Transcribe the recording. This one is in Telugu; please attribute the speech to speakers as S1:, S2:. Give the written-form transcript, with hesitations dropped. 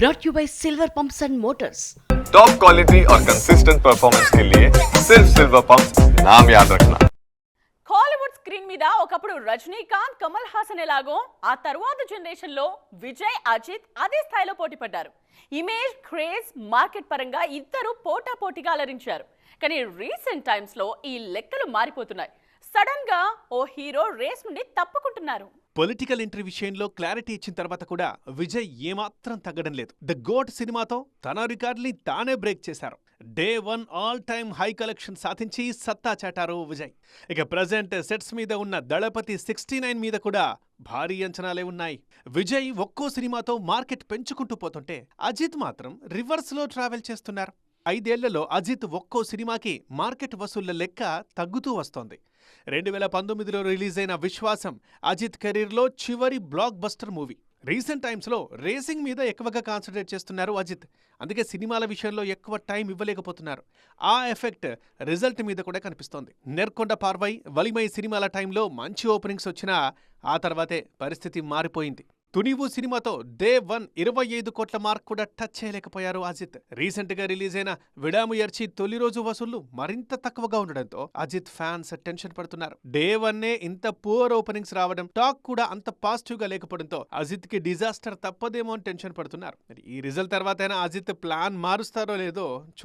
S1: brought you by Silver Pumps and Motors.
S2: Top quality और कंसिस्टेंट परफॉर्मेंस के लिए सिर्फ सिल्वर पंप्स नाम याद रखना.
S3: హాలీవుడ్ స్క్రీన్ మీద ఒకప్పుడు రజనీకాంత్, కమల్ హాసన్ ఎలాగో ఆ తరువాత జనరేషన్ లో విజయ్, అజిత్ అదే స్థాయిలో పోటీ పడ్డారు. ఇమేజ్, క్రేజ్, మార్కెట్ పరంగా ఇద్దరు పోటాపోటీగా అలరించారు. కానీ రీసెంట్ టైమ్స్ లో ఈ లెక్కలు మారిపోతున్నాయి. సడన్ గా ఓ హీరో రేస్ నుండి తప్పుకుంటున్నారు.
S4: పొలిటికల్ ఎంట్రీ విషయంలో క్లారిటీ ఇచ్చిన తర్వాత కూడా విజయ్ ఏమాత్రం తగ్గడం లేదు. ద గోట్ సినిమాతో తన రికార్డుని తానే బ్రేక్ చేశారు. Day 1 all time high collection సాధించి సత్తా చాటారు విజయ్. ఇక ప్రజెంట్ సెట్స్ మీద ఉన్న దళపతి 69 మీద కూడా భారీ అంచనాలే ఉన్నాయి. విజయ్ ఒక్కో సినిమాతో మార్కెట్ పెంచుకుంటూ పోతుంటే అజిత్ మాత్రం రివర్స్ లో ట్రావెల్ చేస్తున్నారు. 5 ఏళ్లలో అజిత్ ఒక్కో సినిమాకి మార్కెట్ వసూళ్ల లెక్క తగ్గుతూ వస్తోంది. 2019లో రిలీజ్ అయిన విశ్వాసం అజిత్ కెరీర్లో చివరి బ్లాక్ బస్టర్ మూవీ. రీసెంట్ టైమ్స్లో రేసింగ్ మీద ఎక్కువగా కాన్సన్ట్రేట్ చేస్తున్నారు అజిత్. అందుకే సినిమాల విషయంలో ఎక్కువ టైం ఇవ్వలేకపోతున్నారు. ఆ ఎఫెక్ట్ రిజల్ట్ మీద కూడా కనిపిస్తోంది. నెర్కొండ పార్వై, వలిమై సినిమాల టైంలో మంచి ఓపెనింగ్స్ వచ్చినా ఆ తర్వాతే పరిస్థితి మారిపోయింది. తునివు సినిమాతో డే 1 25 కోట్ల మార్క్ కూడా టచ్ చేయలేకపోయారు అజిత్. రీసెంట్ గా రిలీజ్ అయిన విడాముయర్చి తొలి రోజు వసూళ్లు మరింత తక్కువగా ఉండడంతో అజిత్ ఫ్యాన్స్ టెన్షన్ పడుతున్నారు. డే 1 ఇంత పూర్ ఓపెనింగ్స్ రావడం, టాక్ కూడా అంత పాజిటివ్ గా లేకపోవడంతో అజిత్ కి డిజాస్టర్ తప్పదేమో అని టెన్షన్ పడుతున్నారు. మరి ఈ రిజల్ట్ తర్వాతైనా అజిత్ ప్లాన్ మారుస్తారో లేదో